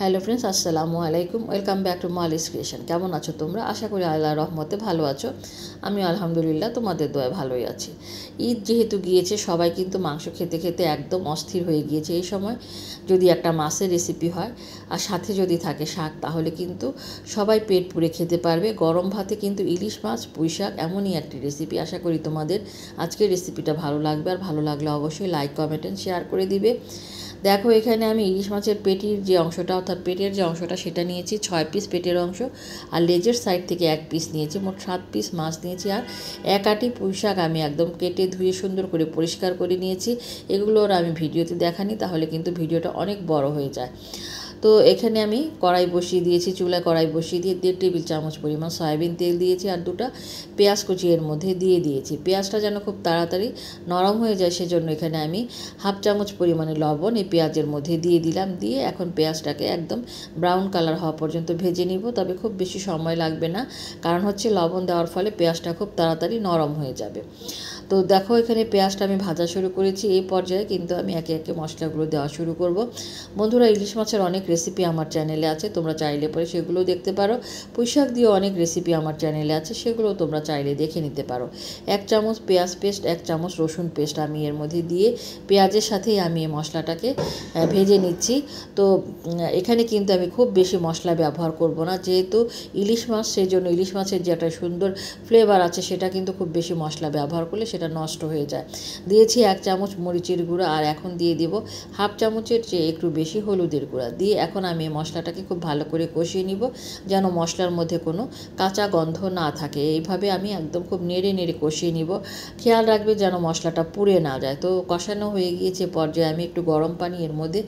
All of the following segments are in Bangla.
হ্যালো ফ্রেন্ডস, আসসালামু আলাইকুম। ওয়েলকাম ব্যাক টু মালিস ক্রিয়েশন। কেমন আছো তোমরা? আশা করি আল্লাহর রহমতে ভালো আছো। আমি আলহামদুলিল্লাহ তোমাদের দয়ায় ভালোই আছি। ঈদ যেহেতু গিয়েছে, সবাই কিন্তু মাংস খেতে খেতে একদম অস্থির হয়ে গিয়েছে। এই সময় যদি একটা মাছের রেসিপি হয় আর সাথে যদি থাকে শাক, তাহলে কিন্তু সবাই পেট পুড়ে খেতে পারবে। গরম ভাতে কিন্তু ইলিশ মাছ, পুঁই শাক এমনই একটি রেসিপি। আশা করি তোমাদের আজকের রেসিপিটা ভালো লাগবে, আর ভালো লাগলে অবশ্যই লাইক, কমেন্ট এন্ড শেয়ার করে দিবে। দেখো, এখানে আমি ইলিশ মাছের পেটির যে অংশটা, অর্থাৎ পেটের যে অংশটা, সেটা নিয়েছি 6 পিস পেটের অংশ, আর লেজের সাইড থেকে 1 পিস নিয়েছি। মোট 7 পিস মাছ নিয়েছি। আর 1 আটি পুঁই শাক আমি একদম কেটে ধুয়ে সুন্দর করে পরিষ্কার করে নিয়েছি। এগুলোর আমি ভিডিওতে দেখানি, তাহলে কিন্তু ভিডিওটা অনেক বড় হয়ে যায়। তো এখানে আমি কড়াই বসিয়ে দিয়েছি, চুলায় কড়াই বসিয়ে দিয়ে 1.5 টেবিল চামচ পরিমাণ সয়াবিন তেল দিয়েছি, আর 2টা পেঁয়াজ কুচি এর মধ্যে দিয়ে দিয়েছি। পেঁয়াজটা যেন খুব তাড়াতাড়ি নরম হয়ে যায়, সেজন্য এখানে আমি 1/2 চামচ পরিমাণে লবণ এই পেঁয়াজের মধ্যে দিয়ে দিলাম। দিয়ে এখন পেঁয়াজটাকে একদম ব্রাউন কালার হওয়া পর্যন্ত ভেজে নিব। তবে খুব বেশি সময় লাগবে না, কারণ হচ্ছে লবণ দেওয়ার ফলে পেঁয়াজটা খুব তাড়াতাড়ি নরম হয়ে যাবে। তো দেখো, এখানে পেঁয়াজটা আমি ভাজা শুরু করেছি। এই পর্যায়ে কিন্তু আমি একে একে মশলাগুলো দেওয়া শুরু করব। বন্ধুরা, ইলিশ মাছের অনেক রেসিপি আমার চ্যানেলে আছে, তোমরা চাইলে পরে সেগুলোও দেখতে পারো। পুঁই শাক দিয়েও অনেক রেসিপি আমার চ্যানেলে আছে, সেগুলোও তোমরা চাইলে দেখে নিতে পারো। 1 চামচ পেঁয়াজ পেস্ট, 1 চামচ রসুন পেস্ট আমি এর মধ্যে দিয়ে পেঁয়াজের সাথেই আমি এই মশলাটাকে ভেজে নিচ্ছি। তো এখানে কিন্তু আমি খুব বেশি মশলা ব্যবহার করব না, যেহেতু ইলিশ মাছ, সেই জন্য ইলিশ মাছের যে একটা সুন্দর ফ্লেভার আছে, সেটা কিন্তু খুব বেশি মশলা ব্যবহার করলে সেটা নষ্ট হয়ে যায়। দিয়েছি 1 চামচ মরিচের গুঁড়া, আর এখন দিয়ে দেব 1/2 চামচের চেয়ে একটু বেশি হলুদের গুঁড়া। দিয়ে এখন আমি এই মশলাটাকে খুব ভালো করে কষিয়ে নিব, যেন মশলার মধ্যে কোনো কাঁচা গন্ধ না থাকে। এইভাবে আমি একদম খুব নেড়ে নেড়ে কষিয়ে নিব। খেয়াল রাখবে যেন মশলাটা পুড়ে না যায়। তো কষানো হয়ে গিয়েছে পর্যায়ে আমি একটু গরম পানি এর মধ্যে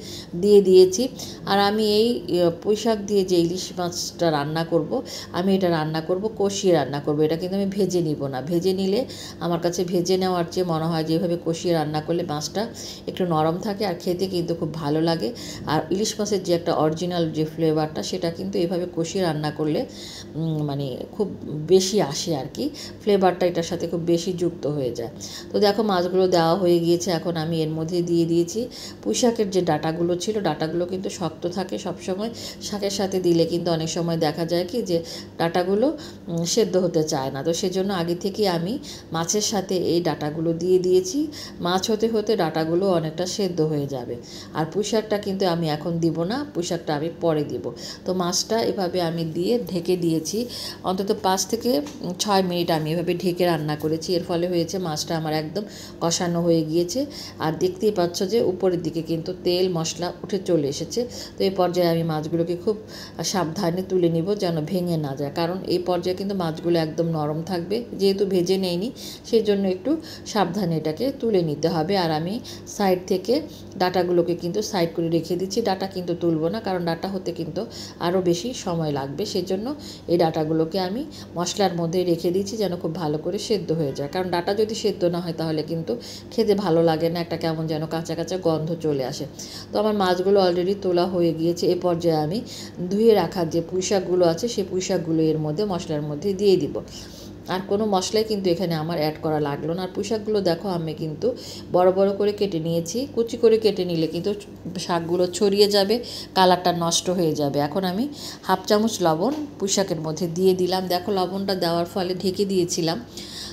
দিয়ে দিয়েছি। আর আমি এই পুঁই শাক দিয়ে যে ইলিশ মাছটা রান্না করব, আমি এটা রান্না করব কষিয়ে রান্না করব। এটা কিন্তু আমি ভেজে নিব না। ভেজে নিলে আমার কাছে ভেজে নেওয়ার চেয়ে মনে হয় যে এভাবে কষিয়ে রান্না করলে মাছটা একটু নরম থাকে, আর খেতে কিন্তু খুব ভালো লাগে। আর ইলিশ মাছের যে একটা অরিজিনাল যে ফ্লেভারটা, সেটা কিন্তু এভাবে কষিয়ে রান্না করলে মানে খুব বেশি আসে আর কি, ফ্লেভারটা এটার সাথে খুব বেশি যুক্ত হয়ে যায়। তো দেখো, মাছগুলো দেওয়া হয়ে গিয়েছে। এখন আমি এর মধ্যে দিয়ে দিয়েছি পুঁই শাকের যে ডাঁটাগুলো ছিল। ডাঁটাগুলো কিন্তু শক্ত থাকে সবসময়, শাকের সাথে দিলে কিন্তু অনেক সময় দেখা যায় কি যে ডাঁটাগুলো সেদ্ধ হতে চায় না। তো সেজন্য আগে থেকে আমি মাছের সাথে এই ডাঁটাগুলো দিয়ে দিয়েছি। মাছ হতে হতে ডাঁটাগুলো অনেকটা সেদ্ধ হয়ে যাবে। আর পুঁই শাকটা কিন্তু আমি এখন দিব না, পুঁই শাকটা আমি পরে দিব। তো মাছটা এভাবে আমি দিয়ে ঢেকে দিয়েছি। অন্তত 5 থেকে 6 মিনিট আমি এভাবে ঢেকে রান্না করেছি। এর ফলে হয়েছে মাছটা আমার একদম কষানো হয়ে গিয়েছে। আর দেখতেই পাচ্ছ যে উপরের দিকে কিন্তু তেল মশলা উঠে চলে এসেছে। তো এই পর্যায়ে আমি মাছগুলোকে খুব সাবধানে তুলে নিব, যেন ভেঙে না যায়। কারণ এই পর্যায়ে কিন্তু মাছগুলো একদম নরম থাকবে, যেহেতু ভেজে নেইনি, সেই জন্য একটু সাবধানে এটাকে তুলে নিতে হবে। আর আমি সাইড থেকে ডাঁটাগুলোকে কিন্তু সাইড করে রেখে দিচ্ছি। ডাঁটা কিন্তু তুলব না, কারণ ডাঁটা হতে কিন্তু আরও বেশি সময় লাগবে। সেজন্য এই ডাঁটাগুলোকে আমি মশলার মধ্যে রেখে দিচ্ছি, যেন খুব ভালো করে সেদ্ধ হয়ে যায়। কারণ ডাঁটা যদি সেদ্ধ না হয়, তাহলে কিন্তু খেতে ভালো লাগে না, একটা কেমন যেন কাঁচা কাঁচা গন্ধ চলে আসে। তো আমার মাছগুলো অলরেডি তোলা হয়ে গিয়েছে। এ পর্যায়ে আমি ধুয়ে রাখার যে পুঁই শাকগুলো আছে, সেই পুঁই শাকগুলো এর মধ্যে মশলার মধ্যে দিয়ে দিব। আর কোনো মশলাই কিন্তু এখানে আমার অ্যাড করা লাগলো না। আর পুঁই শাকগুলো দেখো, আমি কিন্তু বড় বড় করে কেটে নিয়েছি। কুচি করে কেটে নিলে কিন্তু শাকগুলো ছড়িয়ে যাবে, কালারটা নষ্ট হয়ে যাবে। এখন আমি 1/2 চামচ লবণ পুঁই শাকের মধ্যে দিয়ে দিলাম। দেখো, লবণটা দেওয়ার ফলে ঢেকে দিয়েছিলাম।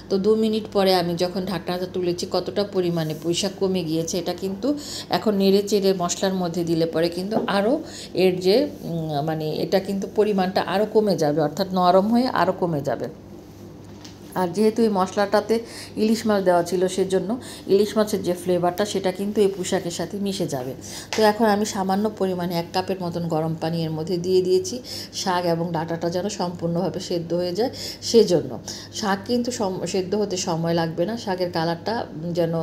তো 2 মিনিট পরে আমি যখন ঢাকনাটা তুলেছি, কতটা পরিমাণে পুঁই শাক কমে গিয়েছে। এটা কিন্তু এখন নেড়ে চেড়ে মশলার মধ্যে দিলে পরে কিন্তু আরও এর যে এটা কিন্তু পরিমাণটা আরও কমে যাবে, অর্থাৎ নরম হয়ে আরও কমে যাবে। আর যেহেতু এই মশলাটাতে ইলিশ মাছ দেওয়া ছিল, সেজন্য ইলিশ মাছের যে ফ্লেভারটা, সেটা কিন্তু এই পুঁই শাকের সাথে মিশে যাবে। তো এখন আমি সামান্য পরিমাণে 1 কাপের মতন গরম পানি এর মধ্যে দিয়ে দিয়েছি, শাক এবং ডাঁটাটা যেন সম্পূর্ণভাবে সেদ্ধ হয়ে যায় সেজন্য। শাক কিন্তু সেদ্ধ হতে সময় লাগবে না, শাকের কালারটা যেন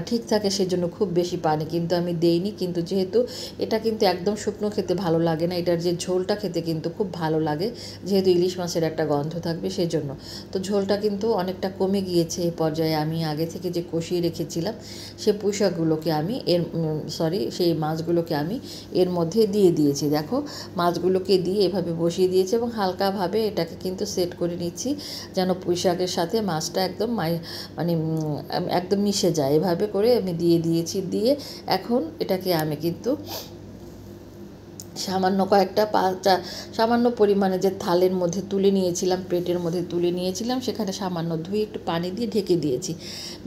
ঠিক থাকে, সেজন্য খুব বেশি পানি কিন্তু আমি দেইনি। কিন্তু যেহেতু এটা কিন্তু একদম শুকনো খেতে ভালো লাগে না, এটার যে ঝোলটা খেতে কিন্তু খুব ভালো লাগে, যেহেতু ইলিশ মাছের একটা গন্ধ থাকবে সেজন্য। তো ঝোলটা কিন্তু অনেকটা কমে গিয়েছে। এই পর্যায়ে আমি আগে থেকে যে কষিয়ে রেখেছিলাম সেই পুঁই শাকগুলোকে আমি সেই মাছগুলোকে আমি এর মধ্যে দিয়ে দিয়েছি। দেখো, মাছগুলোকে দিয়ে এভাবে বসিয়ে দিয়েছি এবং হালকাভাবে এটাকে কিন্তু সেট করে নিচ্ছি, যেন পুঁই শাকের সাথে মাছটা একদম একদম মিশে যায়। এভাবে করে আমি দিয়ে দিয়েছি। দিয়ে এখন এটাকে আমি কিন্তু সামান্য কয়েকটা সামান্য পরিমাণে যে থালের মধ্যে তুলে নিয়েছিলাম, প্লেটের মধ্যে তুলে নিয়েছিলাম, সেখানে সামান্য ধুয়ে একটু পানি দিয়ে ঢেকে দিয়েছি।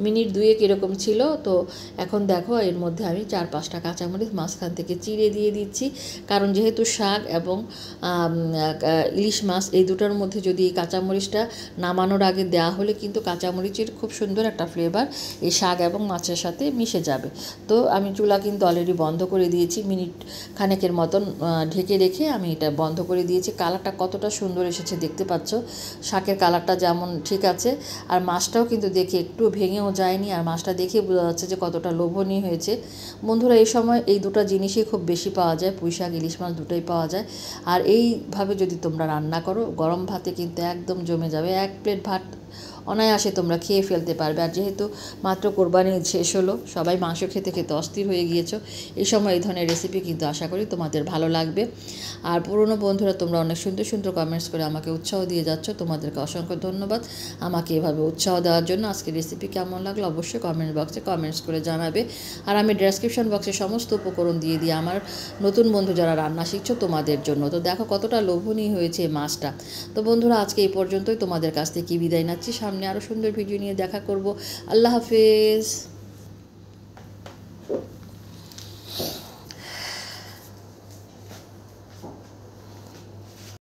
মিনিট 2 এরকম ছিল। তো এখন দেখো এর মধ্যে আমি 4-5টা কাঁচামরিচ মাঝখান থেকে চিড়ে দিয়ে দিচ্ছি, কারণ যেহেতু শাক এবং ইলিশ মাছ এই দুটোর মধ্যে যদি এই কাঁচামরিচটা নামানোর আগে দেওয়া হলে কিন্তু কাঁচামরিচের খুব সুন্দর একটা ফ্লেভার এই শাক এবং মাছের সাথে মিশে যাবে। তো আমি চুলা কিন্তু অলরেডি বন্ধ করে দিয়েছি, মিনিট খানেকের মতন ঢেকে রেখে আমি এটা বন্ধ করে দিয়েছি। কালারটা কতটা সুন্দর এসেছে দেখতে পাচ্ছ, শাকের কালারটা যেমন ঠিক আছে, আর মাছটাও কিন্তু দেখে একটু ভেঙেও যায়নি, আর মাছটা দেখে বোঝা যাচ্ছে যে কতটা লোভনীয় হয়েছে। বন্ধুরা, এই সময় এই দুটো জিনিসই খুব বেশি পাওয়া যায়, পুঁই শাক ইলিশ মাছ দুটোই পাওয়া যায়। আর এইভাবে যদি তোমরা রান্না করো, গরম ভাতে কিন্তু একদম জমে যাবে। 1 প্লেট ভাত অনায়াসে তোমরা খেয়ে ফেলতে পারবে। আর যেহেতু মাত্র কোরবানি শেষ হলো, সবাই মাংস খেতে খেতে অস্থির হয়ে গিয়েছো, এই সময় এই ধরনের রেসিপি কিন্তু আশা করি তোমাদের ভালো লাগবে। আর পুরনো বন্ধুরা, তোমরা অনেক সুন্দর সুন্দর কমেন্টস করে আমাকে উৎসাহ দিয়ে যাচ্ছ, তোমাদেরকে অসংখ্য ধন্যবাদ আমাকে এভাবে উৎসাহ দেওয়ার জন্য। আজকে রেসিপি কেমন লাগলো অবশ্যই কমেন্ট বক্সে কমেন্টস করে জানাবে। আর আমি ডেসক্রিপশন বক্সে সমস্ত উপকরণ দিয়ে দিই আমার নতুন বন্ধু যারা রান্না শিখছো তোমাদের জন্য। তো দেখো কতটা লোভনীয় হয়েছে এই মাছটা। তো বন্ধুরা, আজকে এই পর্যন্তই, তোমাদের কাছ থেকে বিদায় নিচ্ছি। সামনে আরও সুন্দর ভিডিও নিয়ে দেখা করব। আল্লাহ হাফেজ।